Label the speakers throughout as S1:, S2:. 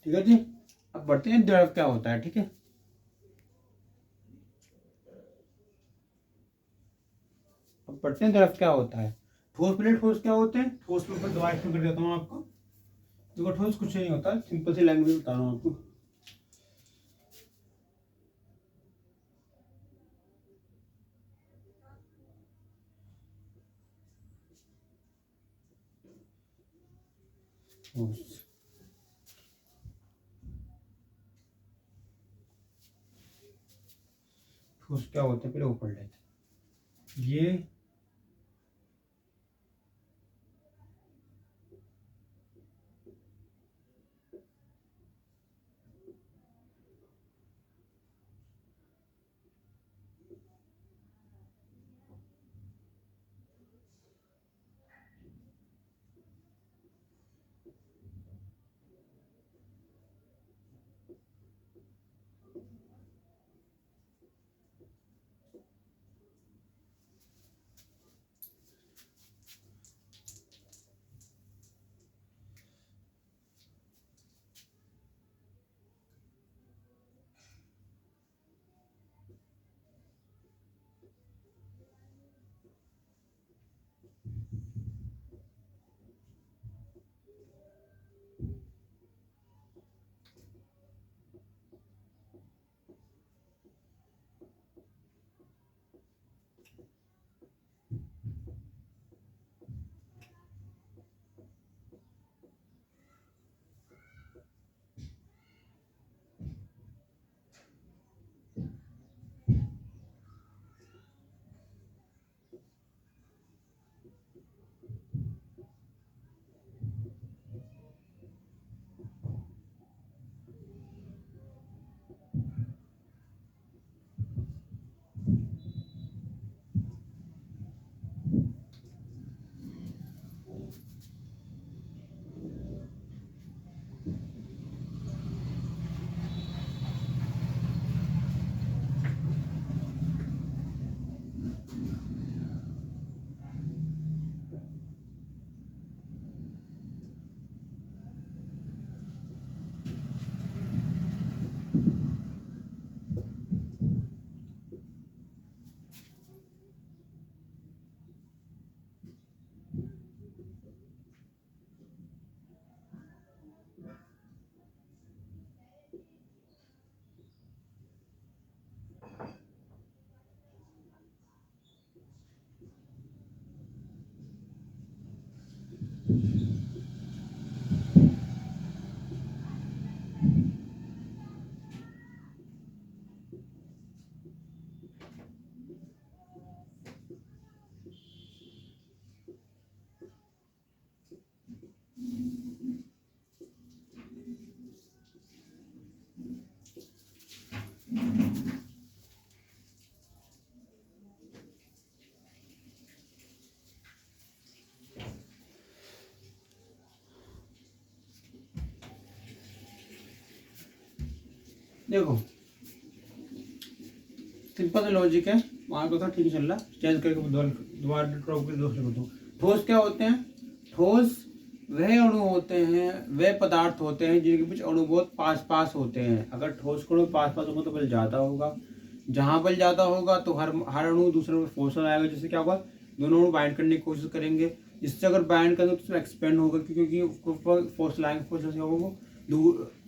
S1: ठीक है जी। अब बढ़ते हैं द्रव क्या होता है। ठीक है, अब बढ़ते हैं द्रव क्या होता है। ठोस प्लेट ठोस क्या होते हैं। ठोस में ऊपर दवा एक्सप्लेन कर देता हूँ आपको। देखो ठोस कुछ नहीं होता, सिंपल सी लैंग्वेज बता रहा हूँ आपको। ठोस ठोस क्या होते हैं पहले वो पढ़ लेते हैं। ये देखो सिंपल लॉजिक है, वहां को था ठीक चल रहा, चेंज करके दोबारा दोबारा कर दूँ। ठोस क्या होते हैं। ठोस वह अणु होते हैं, वह पदार्थ होते हैं जिनके बीच अणु बहुत पास पास होते हैं। अगर ठोस के अणु पास पास होगा तो बल ज्यादा होगा, जहां बल ज्यादा होगा तो हर अणु दूसरे पर फोर्स आएगा, जिससे क्या होगा दोनों अणु बाइंड करने की कोशिश करेंगे। इससे अगर बाइंड करेंगे तो एक्सपेंड होगा, क्योंकि फोर्स लगाएंगे,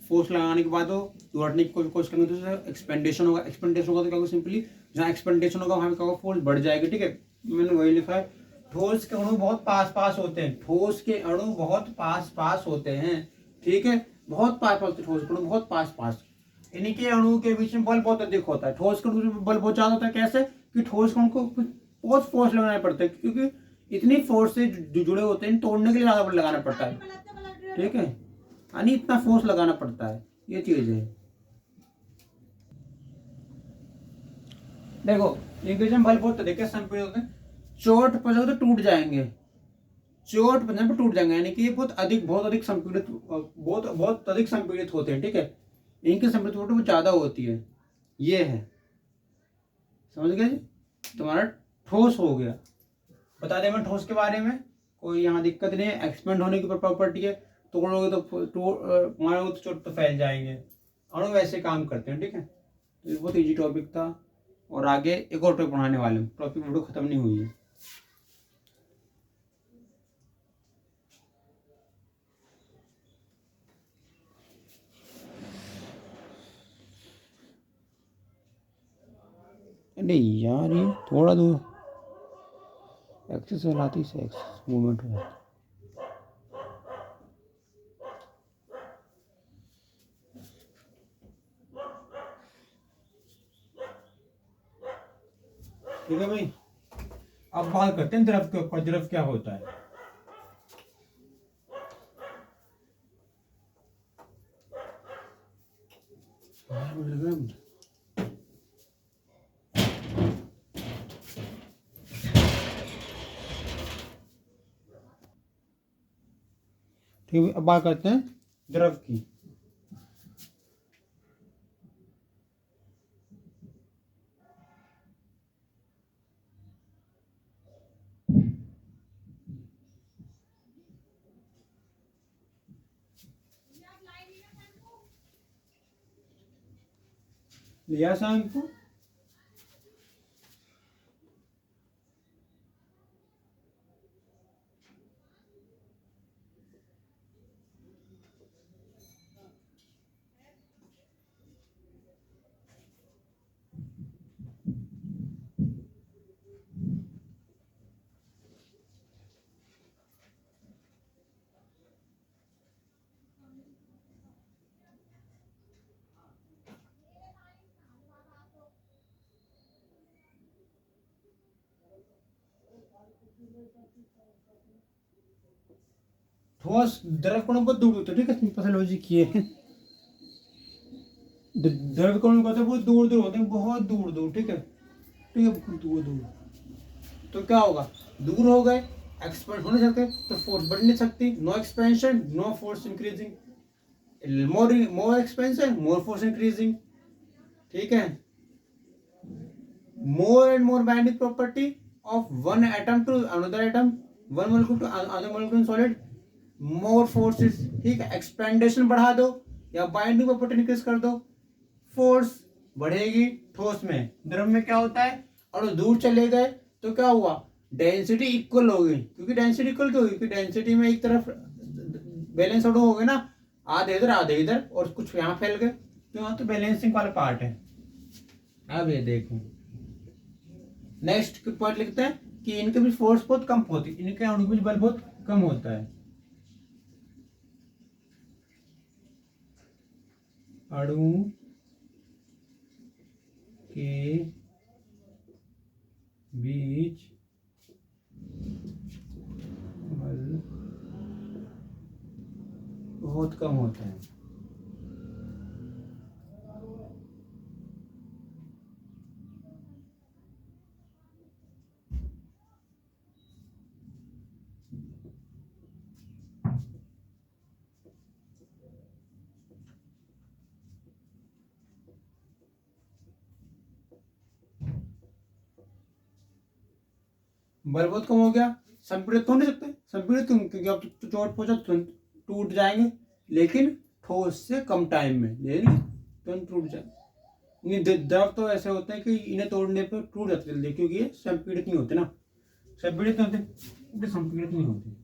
S1: फोर्स लगाने के बाद वो दूर हटने की कोशिश करेंगे तो एक्सपेंडेशन होगा। एक्सपेंडेशन होगा तो क्या होगा, सिंपली जहाँ एक्सपेंडेशन होगा वहां पे फोर्स बढ़ जाएगी। ठीक है, मैंने वही लिखा है। ठोस के अणु बहुत पास पास होते हैं। ठोस के अणु बहुत पास पास होते हैं। ठीक है, बहुत पास पास, ठोस के अणु बहुत पास पास, इनके अणु के बीच में बल बहुत अधिक होता है। ठोस के अणु में बल बहुत ज्यादा होता है। कैसे कि ठोस के अणु को बहुत फोर्स लगाना पड़ता है, क्योंकि इतनी फोर्स से जुड़े होते हैं, तोड़ने के लिए ज्यादा बल लगाना पड़ता है। ठीक है, यानी इतना फोर्स लगाना पड़ता है, ये चीज है। देखो इनके बल बहुत तरीके से संपीड़ित होते हैं। चोट पहुंचे तो टूट जाएंगे, चोट पहुंचने पर टूट जाएंगे, यानी कि ये बहुत अधिक संपीड़ित, बहुत अधिक संपीड़ित होते हैं। ठीक है, इनकी संपीड़ित बहुत ज्यादा होती है। ये है, समझ गए जी। तुम्हारा ठोस हो गया। बता दें मैं ठोस के बारे में, कोई यहाँ दिक्कत नहीं है। एक्सपेंड होने की प्रॉपर्टी है, तोड़ोगे तो मारोगे तो चोट तो फैल जाएंगे। अणु वैसे काम करते हैं, ठीक है। तो ये बहुत इजी टॉपिक था, और आगे एक और टॉपिक पढ़ाने वाले हूँ, टॉपिक वीडियो खत्म नहीं हुई है। नहीं यार, ये थोड़ा दूर एक्सेस चलाती से एक्सेस मूवमेंट हो जाती। ठीक है भाई, अब बात करते हैं द्रव के ऊपर। द्रव क्या होता है? ठीक है, अब बात करते हैं द्रव की। लिया शाम को ठोस द्रव कणों बहुत दूर होते हैं, ठीक है। सिंपल सा लॉजिक ये है, द्रव कणों कहते हैं बहुत दूर दूर होते हैं, बहुत दूर दूर, ठीक है। ठीक है, बहुत दूर दूर। तो क्या होगा, दूर हो गए, एक्सपेंड हो नहीं सकते, तो फोर्स बढ़ नहीं सकती। No expansion no force increasing, more expansion more force increasing, ठीक है। More and more binding property of one atom to another atom, one molecule to another molecule in solid, more forces, ठीक है। एक्सपेंडेशन बढ़ा दो या बाइंडिंग प्रॉपर्टी इंक्रीज कर दो, force बढ़ेगी। ठोस में, द्रव में क्या होता है, अणु दूर चले गए तो क्या हुआ, डेंसिटी इक्वल हो गई। क्योंकि डेंसिटी इक्वल क्यों हुई, क्योंकि डेंसिटी में एक तरफ बैलेंस अणु हो गए ना, आधे इधर और कुछ यहाँ फैल गए, तो यहाँ तो बैलेंसिंग वाला पार्ट है। अब ये देखो, नेक्स्ट पॉइंट लिखते हैं कि इनके बीच फोर्स बहुत कम होती है, इनके अणु के बीच बल बहुत कम होता है। अणु के बीच बल बहुत कम होता है। बल बहुत कम हो गया, संपीड़ित तो हो नहीं सकते। संपीड़ित क्यों, क्योंकि अब तो चोट पहुंचा तुरंत टूट जाएंगे, लेकिन ठोस से कम टाइम में, लेकिन तुरंत टूट जाए। द्रव तो ऐसे होते हैं कि इन्हें तोड़ने पर टूट जाते जल्दी, क्योंकि ये संपीड़ित नहीं होते ना, संपीड़ित नहीं होते, संपीड़ित नहीं होते।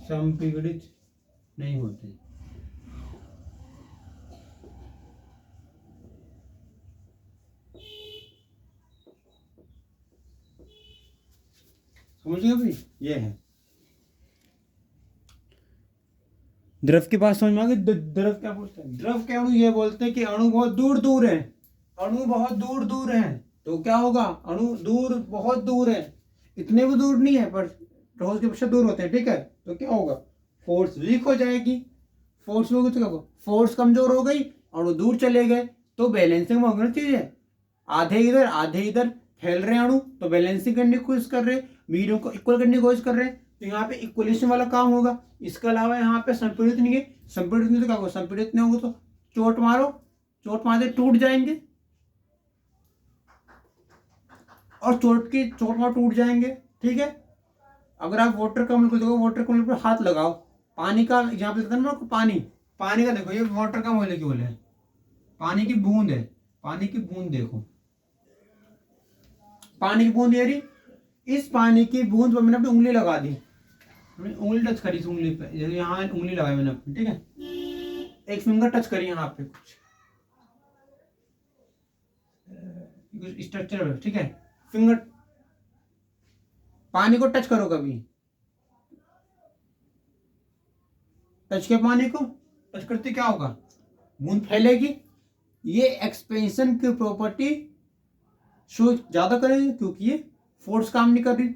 S1: संपीड़ित नहीं होते। समझ गए भाई, ये है द्रव की बात समझ में आ गई। द्रव क्या बोलते हैं, द्रव के अणु ये बोलते हैं कि अणु बहुत दूर दूर है, अणु बहुत दूर दूर है। तो क्या होगा, अणु दूर बहुत दूर है, इतने भी दूर नहीं है पर ठोस के अपेक्षा दूर होते हैं, ठीक है। तो क्या होगा, फोर्स वीक हो जाएगी, फोर्स होगी तो क्या होगा, फोर्स कमजोर हो गई, अणु दूर चले गए, तो बैलेंसिंग में होना चाहिए। आधे इधर फैल रहे हैं अणु, तो बैलेंसिंग करने की कोशिश कर रहे हैं, मीडियम को इक्वल करने की कोशिश कर रहे हैं, तो यहाँ पे इक्वलेशन वाला काम होगा। इसके अलावा यहाँ पे संपीड़ित नहीं है, संपीड़ित नहीं तो क्या होगा, संपीड़ित नहीं होगा तो चोट मारो चोट मारते टूट जाएंगे, और चोट मार टूट जाएंगे। ठीक है, अगर आप वाटर का मोलिक्यूल देखो, वाटर का मोलिक्यूल पर हाथ लगाओ, पानी का एग्जाम्पल देता ना आपको, पानी का देखो, ये वाटर का मोलिक्यूल है, पानी की बूंद है, पानी की बूंद देखो, पानी की बूंद ये रही, इस पानी की बूंद पर मैंने अपनी उंगली लगा दी, उंगली टच करी इस उंगली पे, यहाँ उंगली लगाई मैंने अपनी, ठीक है, एक फिंगर टच करी यहाँ पे कुछ स्ट्रक्चर, ठीक है, फिंगर, पानी को टच करो, कभी टच के पानी को, टच करते क्या होगा, बूंद फैलेगी। ये एक्सपेंशन की प्रॉपर्टी शो ज्यादा करेगी, क्योंकि ये फोर्स काम नहीं कर रही,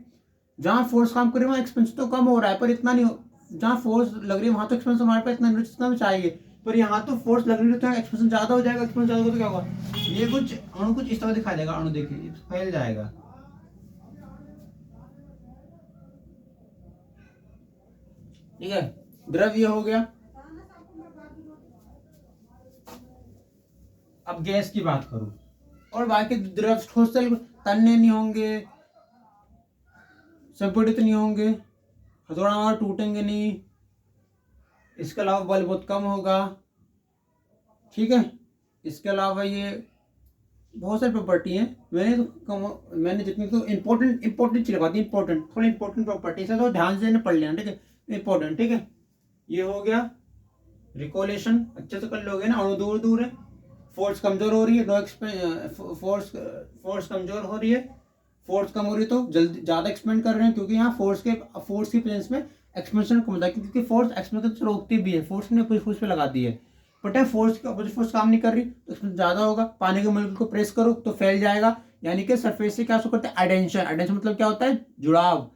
S1: जहां फोर्स काम कर रही है वहां एक्सपेंशन तो कम हो रहा है, पर इतना नहीं, जहां फोर्स लग रही है वहां तो एक्सपेंशन हमारे पास इतना जितना भी चाहिए, पर यहाँ तो फोर्स लग रही है तो एक्सपेंशन ज्यादा हो जाएगा, एक्सपेंशन ज्यादा हो तो क्या होगा, ये कुछ इस तरह दिखाई देगा, अणु देखिए फैल जाएगा। ठीक है, द्रव ये हो गया। अब गैस की बात करूं, और बाकी द्रव ठोस तन्ने नहीं होंगे, संपीड़ित नहीं होंगे, हथौड़ा मार टूटेंगे नहीं, इसके अलावा बल बहुत कम होगा। ठीक है, इसके अलावा ये बहुत सारी प्रॉपर्टी है, मैंने जितनी तो इंपॉर्टेंट चीज बात, थोड़ी इंपॉर्टेंट प्रॉपर्टीज है, तो ध्यान से पढ़ लेना, ठीक है, इंपॉर्टेंट। ठीक है, ये हो गया रिकोलेशन, अच्छे से कर लोगे ना, अणु दूर दूर है, फोर्स कमजोर हो रही है, फोर्स कमजोर हो रही है, फोर्स कम हो रही है तो जल्दी ज्यादा एक्सपेंड कर रहे हैं, क्योंकि यहाँ फोर्स की प्रेजेंस में एक्सपेंशन कम होता है, क्योंकि फोर्स एक्सपेंशन रोकती भी है, फोर्स ने पूरी फोर्स पे लगा दी है, बट है फोर्स की अपोजिट फोर्स काम नहीं कर रही तो एक्सपेंशन ज्यादा होगा। पानी के मोलिक्यूल को प्रेस करो तो फैल जाएगा, यानी कि सरफेस से क्या शो करते हैं, एडेंशन मतलब क्या होता है, जुड़ाव,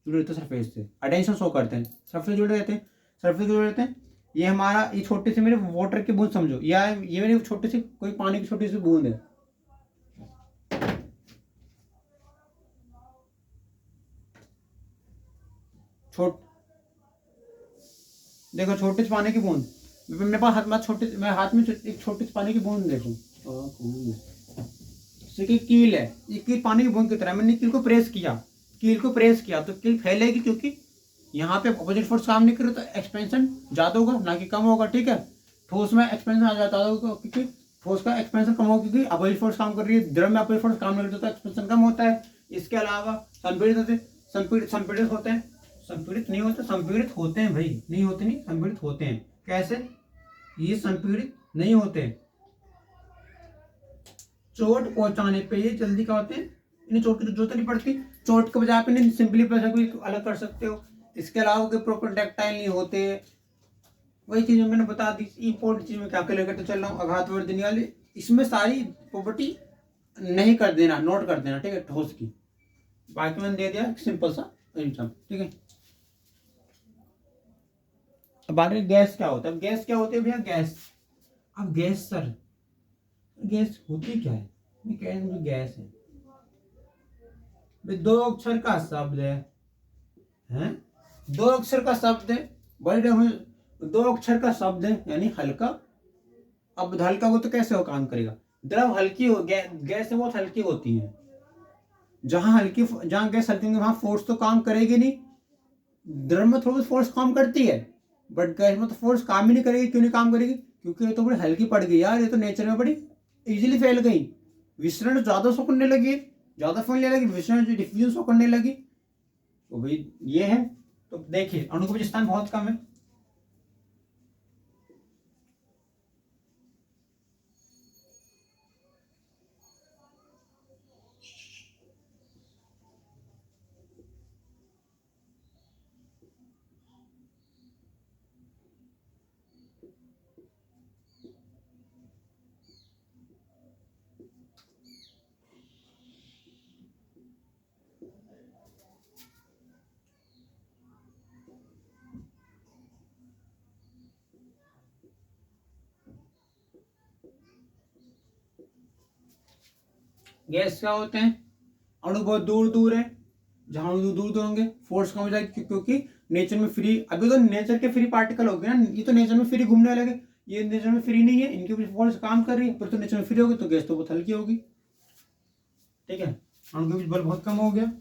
S1: जुड़े रहते हैं सरफेस से, एडेंशन शो करते हैं, सरफेस जुड़े रहते हैं, सरफेस जुड़े रहते हैं। ये हमारा, ये छोटी सी मेरे वाटर की बूंद समझो, या ये मेरी छोटी सी कोई पानी की छोटी सी बूंद है, देखो छोटी सी पानी की बूंद, मेरे पास हाथ में एक छोटी सी पानी की बूंद देखो, कील है, ये कील पानी की बूंद की तरह, मैंने कील को प्रेस किया तो कील फैलेगी, क्योंकि यहाँ पे अपोजिट फोर्स काम नहीं करे तो एक्सपेंशन ज्यादा होगा ना कि कम होगा। ठीक है, ठोस में एक्सपेंशन आ जाता होगा, क्योंकि ठोस का एक्सपेंशन कम होगा, क्योंकि अपोजिट फोर्स काम कर रही है, द्रव में अपोजिट फोर्स काम नहीं करता तो एक्सपेंशन कम होता है। इसके अलावा संपीड़ित होते हैं, संपीड़ित नहीं होते, संपीड़ित होते हैं भाई, नहीं होते नहीं, संपीड़ित होते हैं। कैसे, ये संपीड़ित नहीं होते, चोट पहुंचाने पे ये जल्दी क्या होते हैं, इन्हें चोट की जरूरत नहीं पड़ती, चोट के बजाय आप इन्हें सिंपली कोई अलग कर सकते हो। इसके अलावा कोई प्रोपेंडेक्टाइल नहीं होते, वही चीज मैंने बता दी, इंपॉर्टेंट चीज में क्या लेकर तो चल रहा हूँ, आघातवर्धनी वाली, इसमें सारी प्रॉपर्टी नहीं कर देना, नोट कर देना, ठीक है, ठोस की, बाकी मैंने दे दिया सिंपल सा एग्जाम। ठीक है, अब आगे गैस क्या होता है, गैस क्या होती है भैया, गैस, अब गैस सर, गैस होती क्या है, मैं कह रहा हूँ गैस है, दो अक्षर का शब्द है, हैं? दो अक्षर का शब्द है, बड़े दो अक्षर का शब्द है, यानी हल्का। अब हल्का हो तो कैसे हो काम करेगा, द्रव हल्की हो, गैस बहुत हल्की होती है, जहां गैस हल्की होगी वहां फोर्स तो काम करेगी नहीं, द्रव में थोड़ी फोर्स काम करती है, बट गैस में तो फोर्स काम ही नहीं करेगी। क्यों नहीं काम करेगी, क्योंकि ये तो बड़ी हल्की पड़ गई यार, ये तो नेचर में बड़ी इजीली फैल गई, विसरण ज्यादा शो करने लगी, विसरण डिफ्यूजन शो करने लगी, तो भाई ये है। तो देखिए अणु का स्थान बहुत कम है, गैस क्या होते हैं, अणु बहुत दूर दूर है, जहां अणु दूर दूर होंगे फोर्स कम हो जाएगी, क्योंकि नेचर में फ्री, अभी तो नेचर के फ्री पार्टिकल हो गए ना, ये तो नेचर में फ्री घूमने लगे, ये नेचर में फ्री नहीं है, इनके ऊपर फोर्स काम कर रही है, पर तो नेचर में फ्री होगी तो गैस तो बहुत हल्की होगी। ठीक है, अणु के बीच बल बहुत कम हो गया।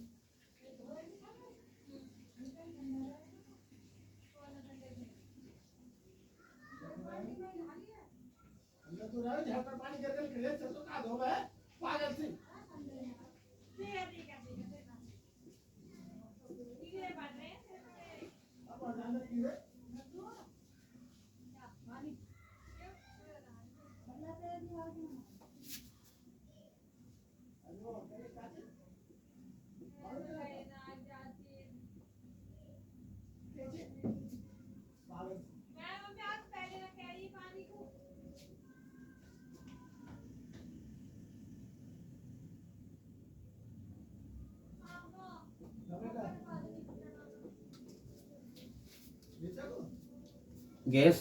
S1: गैस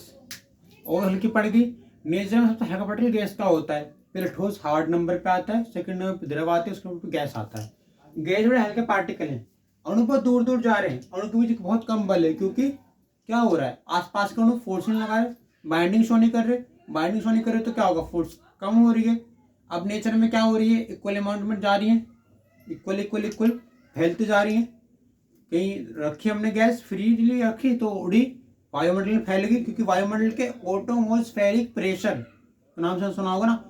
S1: और हल्की पड़ गई। नेचर में सबसे हल्का पार्टिकल गैस का होता है। पहले ठोस हार्ड नंबर पे आता है, सेकंड नंबर पे द्रव आते हैं, उसके ऊपर गैस आता है। गैस बड़े हल्के पार्टिकल हैं, अणु बहुत दूर दूर जा रहे हैं, अणु के बीच बहुत कम बल है, क्योंकि क्या हो रहा है, आसपास के अणु फोर्स नहीं लगा रहे, बाइंडिंग शो नहीं कर रहे। बाइंडिंग शो नहीं कर रहे तो क्या होगा, फोर्स कम हो रही है। अब नेचर में क्या हो रही है, इक्वल अमाउंट में जा रही है, इक्वल इक्वल इक्वल फैलती जा रही है। कहीं रखी हमने गैस फ्रीली रखी तो उड़ी, वायुमंडल में फैल गई, क्योंकि वायुमंडल के एटमॉस्फेरिक प्रेशर तो नाम से सुना होगा ना,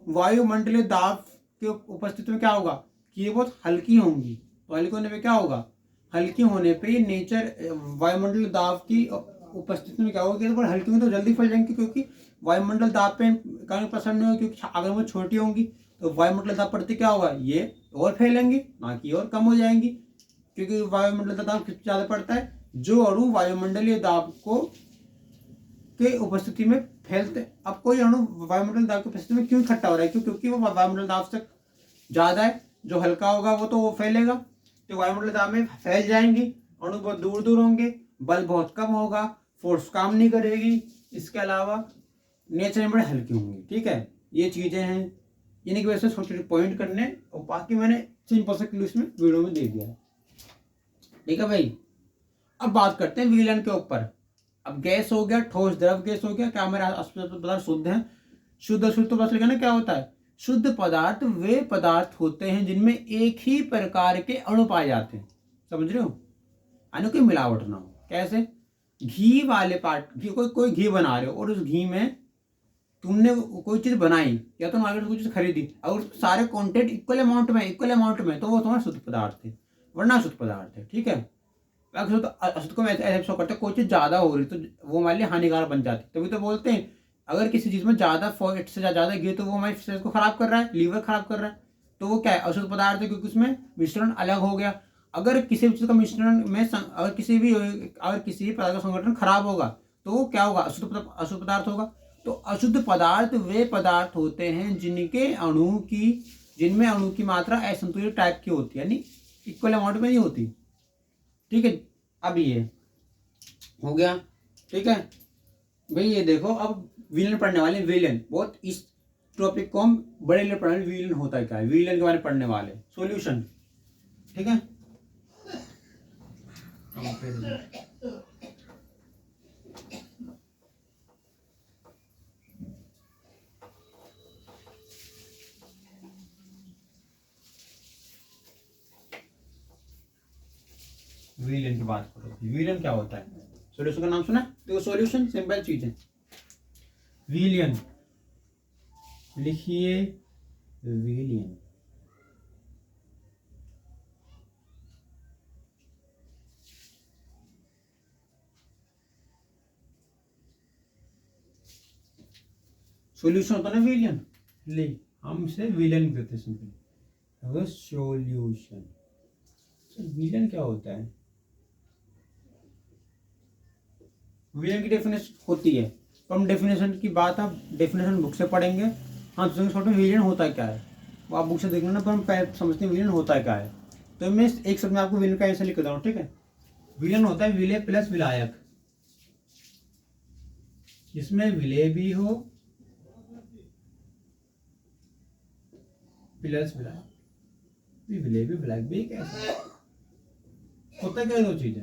S1: वायुमंडलीय दाब के उपस्थिति में क्या होगा कि ये बहुत हल्की होंगी। तो हल्की होने पे क्या होगा, हल्की होने पे ये नेचर वायुमंडलीय दाब की उपस्थिति में क्या होगा, कि तो हल्की होंगी तो जल्दी फैल जाएंगी, क्योंकि वायुमंडल दाब पे कारण पसंद नहीं होगी, क्योंकि अगर वो छोटी होंगी तो वायुमंडल दाब पड़ते क्या होगा, ये और फैलेंगी, ना कि और कम हो जाएंगी, क्योंकि वायुमंडल दाब कितना ज्यादा पड़ता है, जो अणु वायुमंडलीय दाब को के उपस्थिति में फैलते। अब कोई अणु वायुमंडल दाब की उपस्थिति में क्यों इकट्ठा हो रहा है, क्योंकि वो वायुमंडल दाब से ज्यादा है। जो हल्का होगा वो तो वो फैलेगा, तो वायुमंडल दाब में फैल जाएंगी, अणु बहुत दूर दूर होंगे, बल बहुत कम होगा, फोर्स काम नहीं करेगी। इसके अलावा नेचर में बड़े हल्के होंगे। ठीक है, ये चीजें हैं, इन्हीं की वजह से छोटे छोटे पॉइंट करने, और बाकी मैंने सिंपल सा क्लू इसमें वीडियो में दे दिया। ठीक है भाई, अब बात करते हैं विलन के ऊपर। अब गैस हो गया, ठोस द्रव गैस हो गया, क्या हमारे पदार्थ शुद्ध हैं, शुद्ध अशुद्ध तो बस लिखा ना, क्या होता है, शुद्ध पदार्थ वे पदार्थ होते हैं जिनमें एक ही प्रकार के अणु पाए जाते हैं। समझ रहे हो, यानी कोई मिलावट ना हो। कैसे, घी वाले पार्ट, घी कोई घी बना रहे हो, और उस घी में तुमने कोई चीज बनाई या तो मार्केट से कोई चीज खरीदी, और सारे कंटेंट इक्वल अमाउंट में, तो वो तुम्हारा शुद्ध पदार्थ है, वरना शुद्ध पदार्थ है। ठीक है, अशुद्ध अशुद्ध को ऐसे शो करते हैं, कोई चीज ज्यादा हो रही तो वो हमारे लिए हानिकारक बन जाती है। तभी तो बोलते हैं अगर किसी चीज में ज्यादा फैट से ज्यादा घी तो वो हमारे शरीर को खराब कर रहा है, लीवर खराब कर रहा है, तो वो क्या है, अशुद्ध पदार्थ है, क्योंकि उसमें मिश्रण अलग हो गया। अगर किसी भी चीज का मिश्रण में अगर किसी भी पदार्थ का संगठन खराब होगा तो वो क्या होगा, अशुद्ध पदार्थ होगा। तो अशुद्ध पदार्थ वे पदार्थ होते हैं जिनमें अणु की मात्रा असंतुलित टाइप की होती है, यानी इक्वल अमाउंट में नहीं होती। ठीक है, अब ये हो गया। ठीक है भाई, ये देखो अब विलन पढ़ने वाले, विलन बहुत इस टॉपिक को हम बड़े लेवल पढ़ने, विलन होता है क्या है, विलन के बारे में पढ़ने वाले, सॉल्यूशन। ठीक है, विलन की बात करो, विलन क्या होता है, सॉल्यूशन का नाम सुना, देखो सॉल्यूशन सिंपल चीज है। विलियन लिखिए, विलियन सॉल्यूशन होता है ना विलियन, ले हम इसे विलन कहते हैं सिंपल, सॉल्यूशन। विलन क्या होता है, विलन की डेफिनेशन होती है, तो हम डेफिनेशन की बात आप डेफिनेशन बुक से पढ़ेंगे। हाँ, तो शॉर्ट में विलन होता क्या है वो आप बुक से देख लेना, पर हम पहले समझते हैं विलन होता क्या है। तो मैं एक शब्द में आपको विलन का ऐसे लिख देता हूँ। ठीक है, विलन होता है विलेय प्लस विलायक, इसमें विलेय भी हो प्लस विलायक, विलेय भी विलायक भी, कैसे होता क्या, दो चीजें।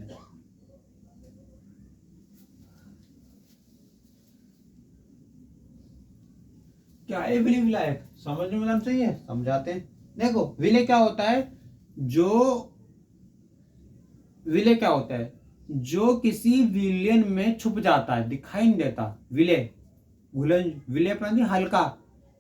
S1: क्या है विलय विलायक, समझने में सही है, समझाते हैं। देखो विलय क्या होता है, जो विलय क्या होता है, जो किसी विलयन में छुप जाता है, दिखाई नहीं देता। विलय विलय अपना हल्का,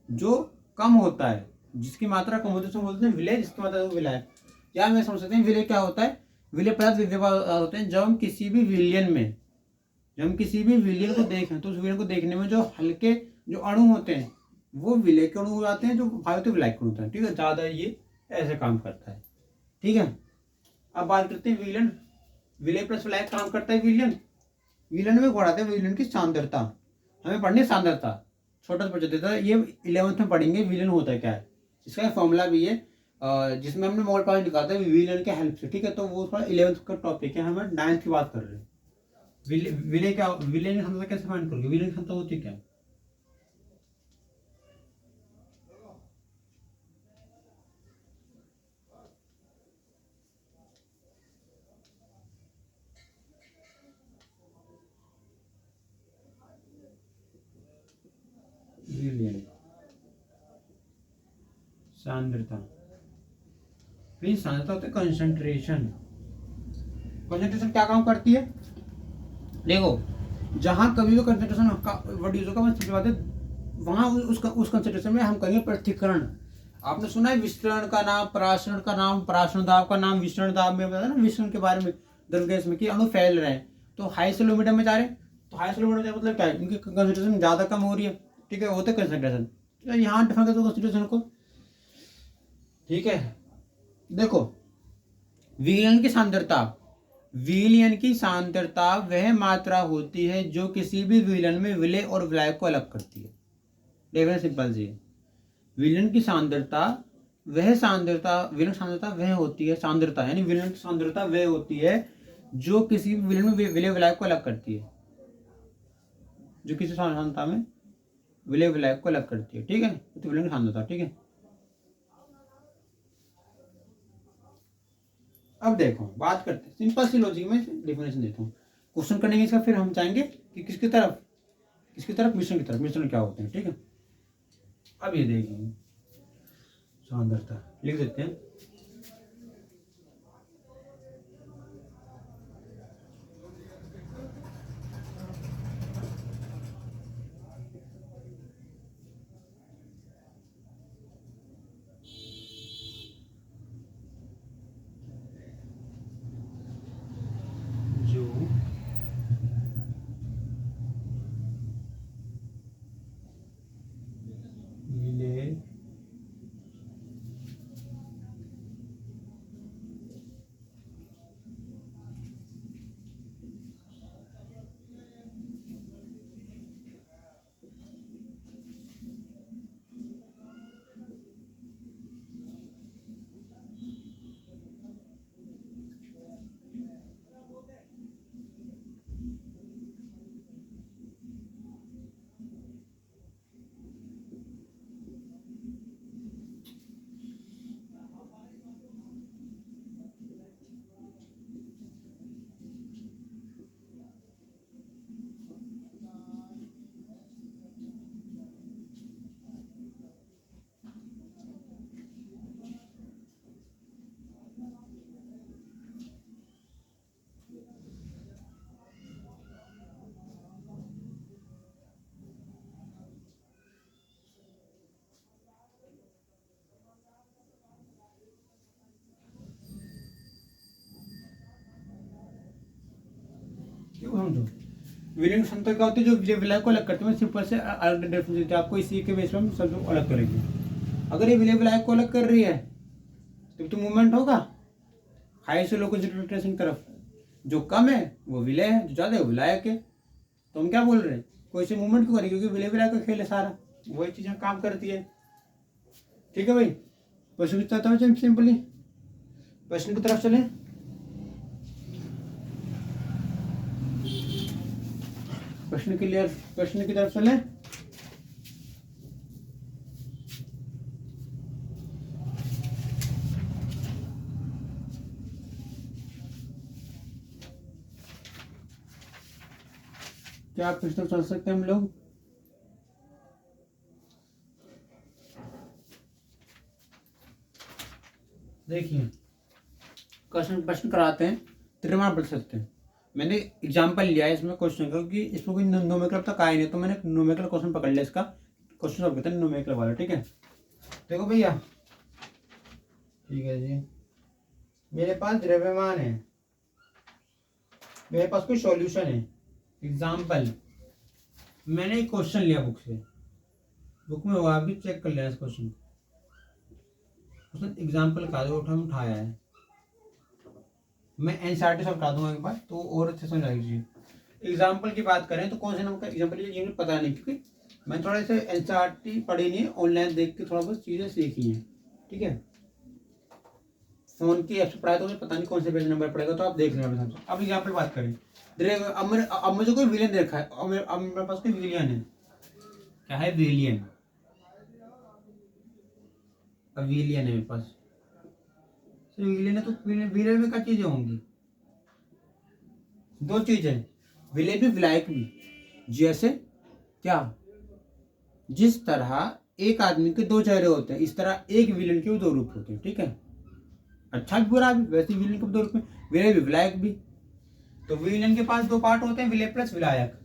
S1: जो कम होता है, जिसकी मात्रा कम होती है, बोलते हैं विलय, जिसकी मात्रा विलायक। या मैं समझ सकते हैं विलय क्या होता है, विलय पदार्थ होते हैं जब हम किसी भी विलयन में, जब हम किसी भी विलयन को देखें तो उस विलयन को देखने में जो हल्के जो अणु होते हैं वो विलय के अणु हो जाते हैं, जो भावित विलायक अणु होते हैं। ठीक है, ज्यादा ये ऐसे काम करता है। ठीक है, अब बात करते हैं विलयन। विलय प्लस विलायक काम करता है विलयन। विलयन में बढ़ाते हैं विलयन की सांद्रता, हमें पढ़नी सांद्रता, छोटा बच्चा देता है, ये 11th में पढ़ेंगे विलयन होता है क्या है। इसका फॉर्मूला भी है जिसमें हमने मोल पॉइंट निकालता है विलयन के हेल्प से। ठीक है, तो वो थोड़ा 11th का टॉपिक है, हमें 9th की बात कर रहे हैं। विलय क्या, विलय की क्षमता कैसे फाइंड करोगे, विलय की क्षमता होती क्या है। विलयन सांद्रता, फिर सांद्रता होता है कंसंट्रेशन। कंसंट्रेशन क्या काम करती है, देखो जहां कभी भी कंसंट्रेशन का वर्ड यूज होगा, मैं सबसे बात है वहां उस कंसंट्रेशन में हम करेंगे पृथक्करण। आपने सुना है विस्तरण का नाम, परासरण का नाम, परासरण दाब का नाम, विस्तरण दाब में बताया ना, विस्तरण के बारे में द्रव गैस में कि अणु फैल रहे हैं, तो हाई से लो मीडियम में जा रहे हैं। तो हाई से लो मीडियम मतलब क्या है, इनकी कंसंट्रेशन ज्यादा कम हो रही है। ठीक है, होते कंसंट्रेशन, तो यहाँ डिफाइन कर दो कंसंट्रेशन को। ठीक है, देखो विलयन की सांद्रता, विलयन की सांद्रता वह मात्रा होती है जो किसी भी विलयन में विलय और विलायक को अलग करती है। देखना सिंपल सी है, विलयन की सांद्रता वह सांद्रता, विलयन सांद्रता वह होती है, सांद्रता यानी विलयन की सांद्रता वह होती है जो किसी भी विलयन में विलय विलायक को अलग करती है, जो किसी सांद्रता में विलय विलायक को अलग करती है। ठीक है, तो विलयन की सांद्रता। ठीक है, अब देखो बात करते हैं सिंपल सी लॉजिक में डेफिनेशन देता हूँ, क्वेश्चन करेंगे इसका, फिर हम जाएंगे कि किसकी तरफ, किसकी तरफ, मिश्रण की तरफ। मिश्रण क्या होते हैं, ठीक है। अब ये देखिए सांद्रता लिख देते हैं, जो विलय क्यों समझो, विलयन क्षमता क्या होती है, जो विलय विलायक को अलग करते हैं। सिंपल से अलग डेफिनेशन देते हैं आपको, इसी के बेस पर हम सब अलग करेंगे। अगर ये विलय विलायक को अलग कर रही है तो मूवमेंट होगा हाई से लो कंसंट्रेशन की तरफ। जो कम है वो विलय है, जो ज्यादा है वो विलायक है। तो हम क्या बोल रहे हैं, कोई से मूवमेंट क्यों करें, क्योंकि विलय विलायक का खेल है सारा, वही चीजें काम करती है। ठीक है भाई, क्वेश्चन की तरफ सिंपली क्वेश्चन की तरफ चले। प्रश्न क्लियर, प्रश्न की तरफ चले। क्या प्रश्न चल सकते हैं हम लोग, देखिए क्वेश्चन प्रश्न कराते हैं, त्रिमान बदल सकते हैं। मैंने एग्जाम्पल लिया है इसमें क्वेश्चन का, क्योंकि इसमें कोई नोमेक्लेचर तक आया नहीं, तो मैंने नोमेक्लेचर क्वेश्चन पकड़ लिया इसका। क्वेश्चन सॉल्व करते हैं नोमेक्लेचर वाला, ठीक है। देखो भैया, ठीक है जी, मेरे पास द्रव्यमान है, मेरे पास कोई सॉल्यूशन है। एग्जाम्पल, मैंने एक क्वेश्चन लिया बुक से, बुक में होगा, अभी चेक कर लिया इस क्वेश्चन। क्वेश्चन एग्जाम्पल का जो उठाया है, मैं एनसीईआरटी सॉल्व करा दूंगा एक बार, तो और अच्छे समझ आएगी। एग्जाम्पल की बात करें तो कौन से नंबर का एग्जाम्पल है ये पता नहीं, क्योंकि मैं थोड़ा सा एनसीईआरटी पढ़ी नहीं है, ऑनलाइन देख के थोड़ा बहुत चीज़ें सीखी हैं, ठीक है। फोन की ऐप से पढ़ाया तो मुझे पता नहीं कौन से पेज नंबर पड़ेगा, तो आप देख लेना। अब एग्जाम्पल बात करें, अब मुझे कोई विलियन देखा है, अब मेरे पास कोई विलियन है। क्या है? विलियन। अब विलियन है मेरे पास, विलियन है, तो विलियन में क्या चीजें होंगी? दो चीजें, विलय भी विलायक भी। जैसे क्या? जिस तरह एक आदमी के दो चेहरे होते हैं, इस तरह एक विलेन के दो रूप होते हैं, ठीक है। अच्छा भी बुरा भी, वैसे विलेन के दो रूप में, विलय भी विलायक भी। तो विलेन के पास दो पार्ट होते हैं, विलय प्लस विलायक।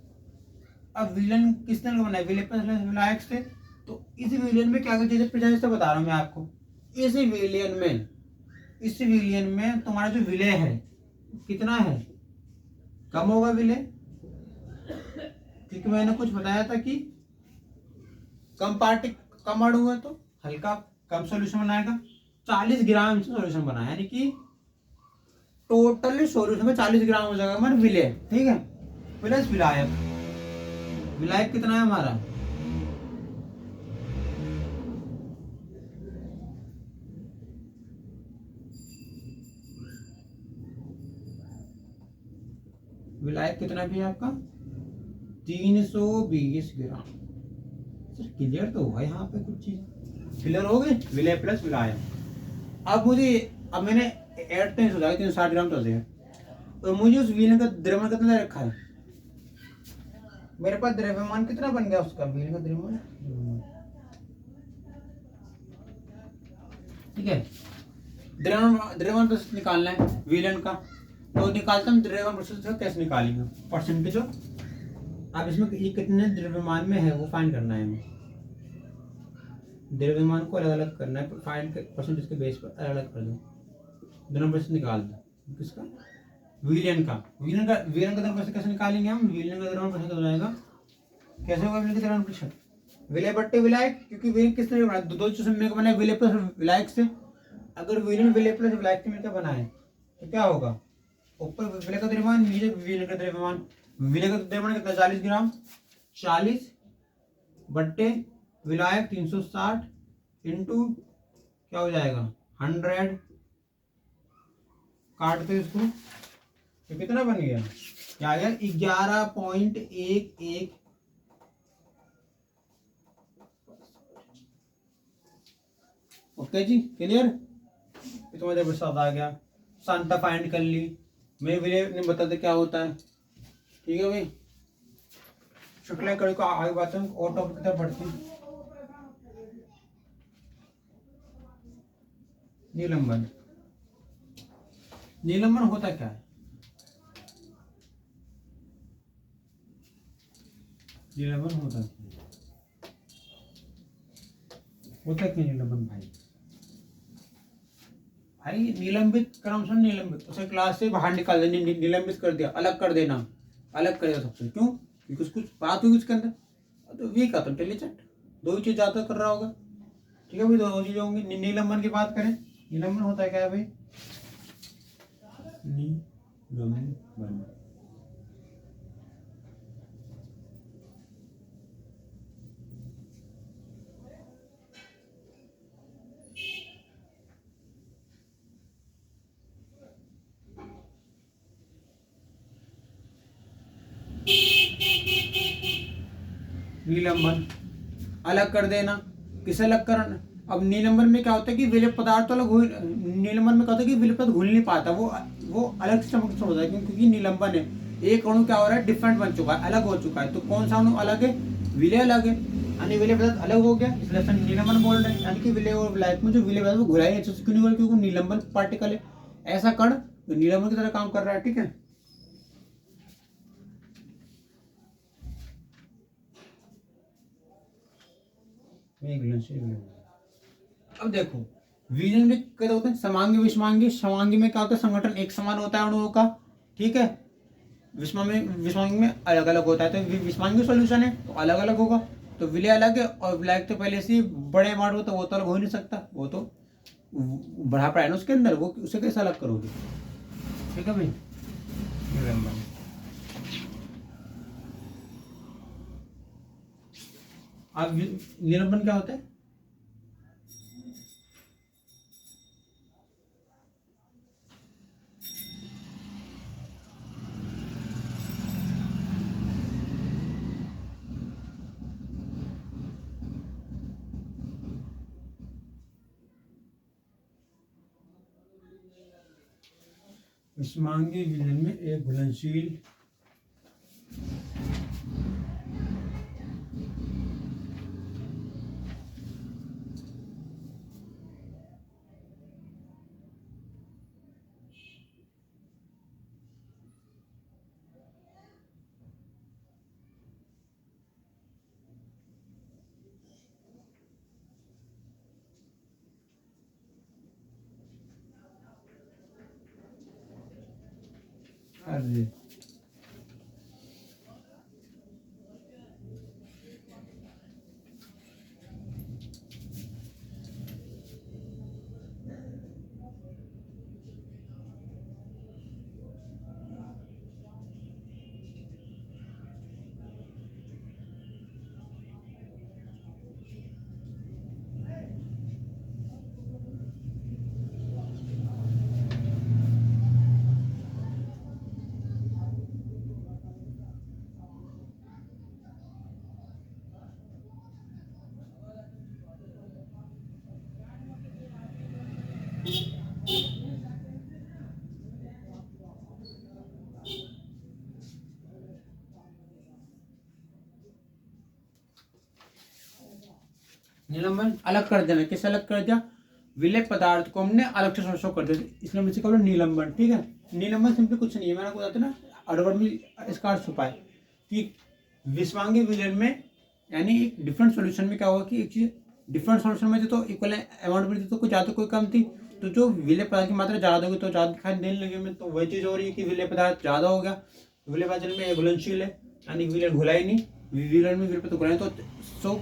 S1: अब विलेन किस तरह का बना है? विलय प्लस विलायक से। तो इस विलेन में क्या क्या चीजें से बता रहा हूं मैं आपको। इस विलेन में तुम्हारा जो विलय है कितना है? कम होगा विलय, क्योंकि मैंने कुछ बताया था कि कम पार्ट हुआ तो हल्का कम सॉल्यूशन बनाएगा। 40 ग्राम से सॉल्यूशन बनाया, यानी कि टोटल सॉल्यूशन में 40 ग्राम हो जाएगा हमारा विलय, ठीक है। प्लस विलायक, विलायक कितना है हमारा? विलायक कितना भी है आपका? 320 ग्राम। सर क्लियर तो हुआ यहाँ पे, कुछ चीज क्लियर हो गई। विलय प्लस विलायक। अब मैंने ऐड टेंस हो जाएगा 360 ग्राम तो है, और मुझे उस विलयन का द्रव्यमान कितना रखा है? मेरे पास द्रव्यमान कितना बन गया उसका, विलयन का द्रव्यमान, ठीक है। द्रव्यमान प्रतिशत निकालना है विलयन का, तो निकालता हूँ द्रव्यमान प्रतिशत कैसे निकालेंगे? परसेंटेज। अब इसमें ये कितने द्रव्यमान में है वो फाइंड करना है हमें। द्रव्यमान को अलग अलग करना है, फाइंड परसेंटेज के बेस पर अलग अलग कर दो, दोनों प्रतिशत निकाल दो। किसका? विलयन का द्रव्यमान प्रतिशत कैसे निकालेंगे हम? विलयन का द्रव्यमान प्रतिशत हो जाएगा, कैसे होगा विलयन का द्रव्यमान प्रतिशत? विलय बट्टे विलायक, क्योंकि विलयन किस तरह बना? दो चीजों में बना है, विलय प्लस विलायक से। अगर विलयन विलय प्लस विलायक से मिलकर बना है तो क्या होगा? ऊपर विलय का द्रव्यमान, नीचे विलयन का द्रव्यमान। विलय का द्रव्यमान कितना? 40 ग्राम। 40 बट्टे विलायक 360 इंटू क्या हो जाएगा? 100। काट दो इसको, तो कितना बन गया? क्या आ गया? 11.11। ओके जी, क्लियर। तुम्हारे साथ आ गया, सांता फाइंड कर ली, मैं विलय ने बता दे क्या होता है, ठीक है भाई। शुक्ला कड़ी को आगे बात है और टॉपिक की तरफ बढ़ते हैं। निलंबन। निलंबन होता क्या है? निलंबन होता क्या निलंबन भाई निलंबित क्रमशः निलंबित, उसे क्लास से बाहर निकाल देना, निलंबित कर दिया, अलग कर देना सबसे। क्यों? क्योंकि कुछ बात हुई उसके अंदर, तो वीक आता इंटेलिजेंट, दो ही चीज ज्यादा कर रहा होगा, ठीक है भाई। दो चीजें होंगी। निलंबन की बात करें, निलंबन होता है क्या है भाई? निलंबन निलंबन अलग कर देना। किसे अलग करना? अब निलंबन में क्या होता है कि विलय पदार्थ तो अलग निलंबन में क्या होता है कि विलय पदार्थ घुल नहीं पाता, वो अलग से होता है, क्योंकि निलंबन है, एक अणु क्या हो रहा है? डिफरेंट बन चुका है, अलग हो चुका है। तो कौन सा अणु अलग है? विलय अलग है। यानी विलय पदार्थ अलग हो गया, इसलिए हम निलंबन बोल रहे हैं। यानी कि विलय और विलायक में जो विलय पदार्थ वो घुलाई अच्छे से क्यों नहीं हो रहा, क्योंकि निलंबन पार्टिकल है, ऐसा कण जो निलंबन की तरह काम कर रहा है। ठीक है, अब देखो विलयन में क्या होता है, समांगी विषमांगी। समांगी में क्या होता है, संगठन एक समान होता है अणुओं का। ठीक है, विषमांगी में अलग अलग होता है, तो विषमांगी सॉल्यूशन है तो अलग अलग होगा। तो विलय अलग है और विलायक तो पहले से ही बड़े अमाउंट में, तो वो तो अलग हो ही नहीं सकता, वो तो बढ़ा पड़ा है ना उसके अंदर, वो उसे कैसे अलग करोगे। ठीक है भाई, अब निलंबन क्या होता है, विषमांगी विलयन में एक घुलनशील अरे निलंबन अलग कर देना, किस अलग कर दिया, विलय पदार्थ को हमने अलग से शो कर दिया, इसलिए हम इसे कहते हैं निलंबन। ठीक है, निलंबन सिंपली कुछ नहीं है, मैंने आपको बताया ना अडवर्ड में इसका अर्थ छुपा है कि विषमांगी विलयन में, यानी एक डिफरेंट सॉल्यूशन में क्या होगा कि एक चीज डिफरेंट सॉल्यूशन में तो इक्वल अमाउंट में थी, तो कुछ ज़्यादा कोई कम थी, तो जो विलय पदार्थ की मात्रा ज़्यादा होगी तो ज़्यादा दिखाई देने लगे में, तो वही चीज़ हो रही है कि विलय पदार्थ ज़्यादा हो गया, विलय पदार्थ में घुलनशील है, यानी विलयन घुला ही नहीं, विलयन में विलय पदार्थ घुला तो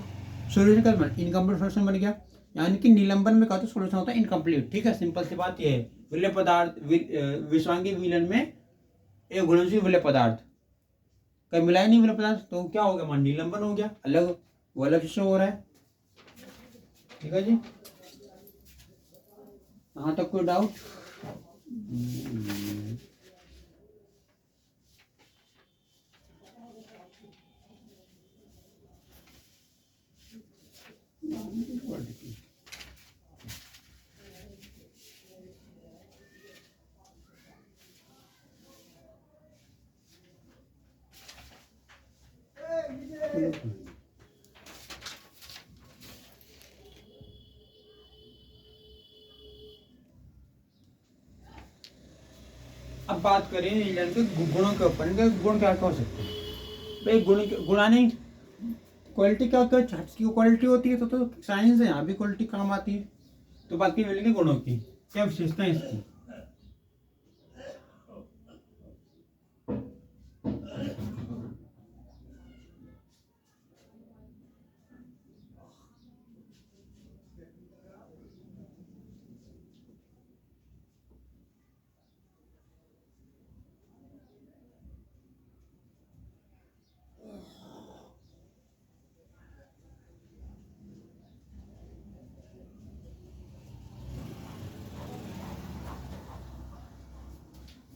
S1: सोल्यूशन का इनकम्प्लीट सोल्यूशन बन गया। यानी कि निलंबन में कहते सोल्यूशन होता है इनकम्प्लीट। ठीक है, सिंपल सी बात यह है, विलय पदार्थ विषमांगी विलयन में एक घुलनशील विलय पदार्थ कहीं मिला ही नहीं विलय पदार्थ, तो क्या हो गया, मान निलंबन हो गया, अलग वो अलग से हो रहा है। ठीक है जी, यहाँ तक कोई डाउट? अब बात करें इंग्लैंड के गुणों के ऊपर, इनके गुण क्या क्या हो सकते हैं भाई, गुणा नहीं, क्वालिटी क्या होता है, की क्वालिटी होती है, तो साइंस है, यहाँ भी क्वालिटी काम आती है। तो बात की मिलेंगे गुणों की, क्या विशेषताएं इसकी,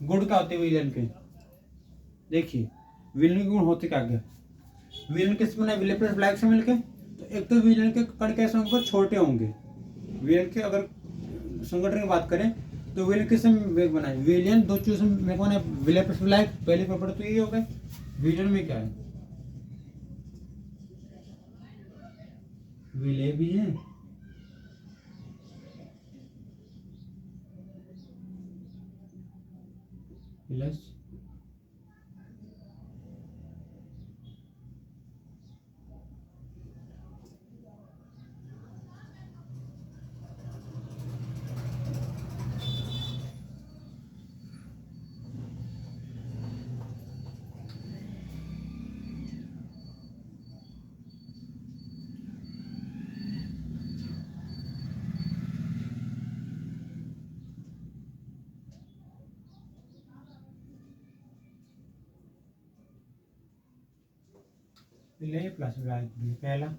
S1: गुण क्या होते हैं विलयन के, देखिए विलयन के गुण होते क्या क्या, विलयन किस बना, विलय प्लस ब्लैक से मिलके, तो एक तो विलयन के कण कैसे होंगे, छोटे होंगे, विलयन के अगर संगठन की बात करें तो विलयन किससे वेग बनाए, विलयन दो चीजों में कौन है, विलय प्लस ब्लैक, पहली प्रॉपर्टी तो ये हो गई। विलयन में क्या है, विलय भी है, प्लस विलय प्लस विलायक भी पहला।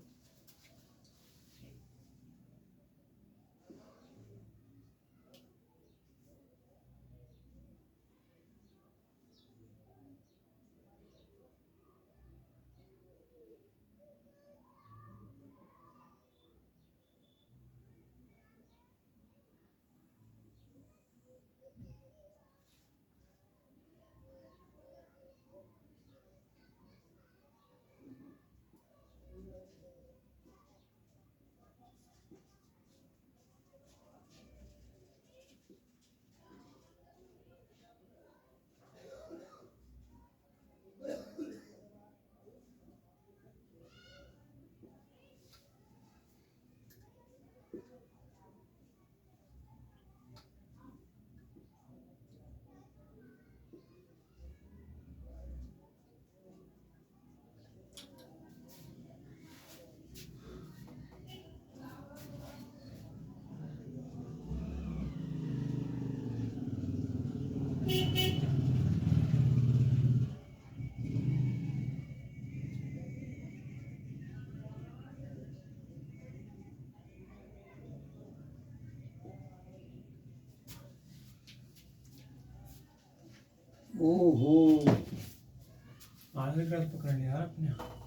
S1: ओहो, आगे का पकड़ लिया आपने।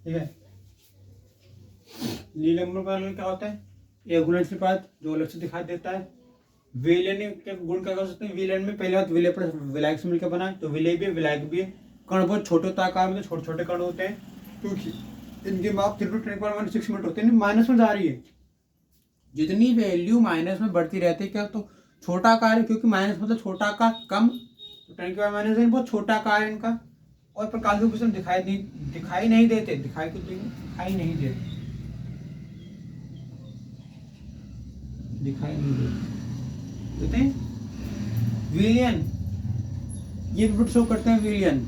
S1: ठीक है, नीलंबर पैनल क्या होता है? एक गुणनशील पदार्थ जो अलग से दिखाई देता है। विलयन के गुण क्या कर सकते हैं? विलयन में पहले बात विलय पर विलायक से मिलकर बना है, तो विलय भी विलायक भी है। कण बहुत छोटे होता है आकार में, छोटे छोटे कण होते हैं, क्योंकि इनके माप 3 × 10⁻⁶ होते हैं, माइनस में जा रही है। जितनी वैल्यू माइनस में बढ़ती रहती है क्या, तो छोटा आकार है, क्योंकि माइनस मतलब छोटा आकार कम, तो 10⁻⁻⁰ बहुत छोटा आकार है इनका। और प्रकाश के कुछ दिखाई नहीं देते, दिखाई नहीं देते, दिखाई नहीं देते हैं विलयन, ये भी शो करते हैं विलयन,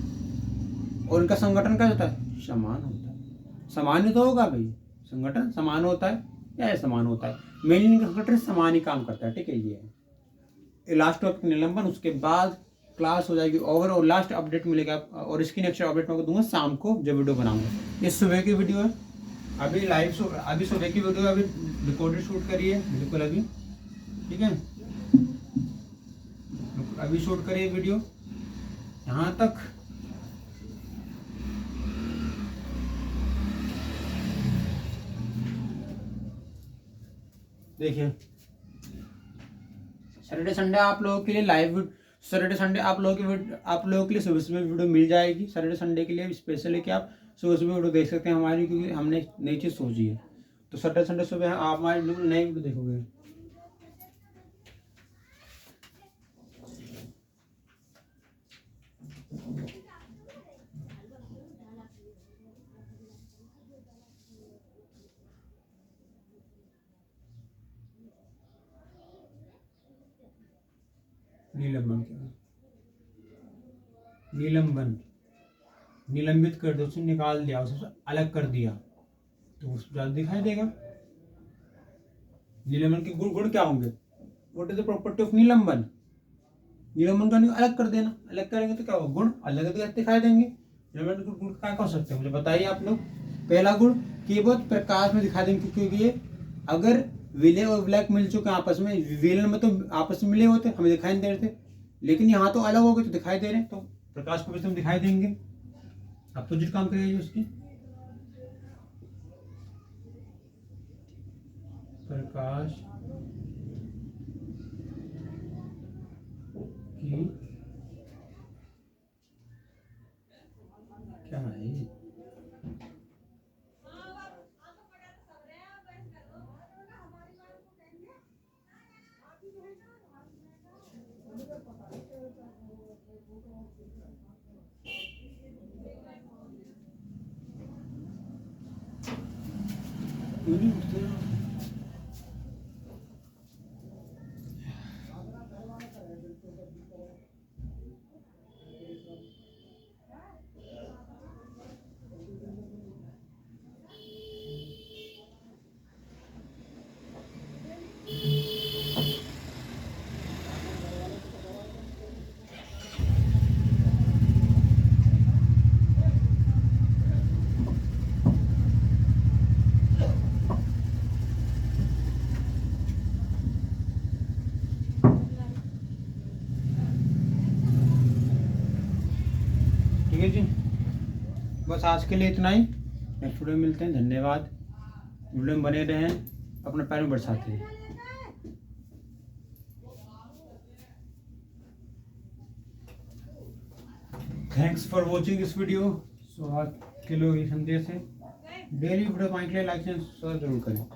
S1: और इनका संगठन क्या होता है? समान होता है। समान तो होगा भाई, संगठन समान होता है या समान होता है, मेनली इनका संगठन समान ही काम करता है। ठीक है, ये लास्ट टॉपिक निलंबन, उसके बाद क्लास हो जाएगी ओवर और लास्ट अपडेट मिलेगा। और इसकी नेक्स्ट अपडेट मैं दूंगा शाम को जब वीडियो बनाऊंगा। ये सुबह की वीडियो है, अभी लाइव अभी सुबह की वीडियो अभी रिकॉर्डेड शूट करी है बिल्कुल अभी। ठीक है, अभी शूट करिए वीडियो यहाँ तक। देखिए सैटरडे संडे आप लोगों के लिए लाइव, सैटरडे संडे आप लोगों के लिए सुबह सुबह वीडियो मिल जाएगी। सैटरडे संडे के लिए स्पेशल है कि आप सुबह सुबह वीडियो देख सकते हैं हमारी, क्योंकि हमने नई चीज़ सोची है। तो सैटरडे संडे सुबह आप हमारी बिल्कुल नई वीडियो देखोगे। निलंबन, निलंबित कर दिया, उसे निकाल दिया, उसे अलग कर दिया, तो उसको ज़्यादा दिखाई देगा। निलंबन के गुण गुण क्या होंगे? What is the property of निलंबन? निलंबन का अलग कर देना, अलग करेंगे तो क्या होगा? गुण अलग अलग दिखाई देंगे। निलंबन के गुण क्या हो सकते हैं मुझे बताइए आप लोग। पहला गुण कि बहुत प्रकाश में दिखाई देंगे, क्योंकि ये अगर विले और ब्लैक मिल चुके हैं आपस में, विलन में तो आपस में मिले होते हमें दिखाई नहीं दे रहे थे, लेकिन यहाँ तो अलग हो गए तो दिखाई दे रहे हैं, तो प्रकाश को भी दिखाई देंगे। अपोजिट काम करेगी उसकी, प्रकाश की क्या है ठीक है जी, बस आज के लिए इतना ही। नेक्स्ट वीडियो में मिलते हैं। धन्यवाद। वीडियो में बने रहें, अपने पैर में बरसाते हैं। Thanks for watching this video. So आज के लोग ये संदेश है, डेली वीडियो पाने के लिए लाइक एंड सब्सक्राइब जरूर करें।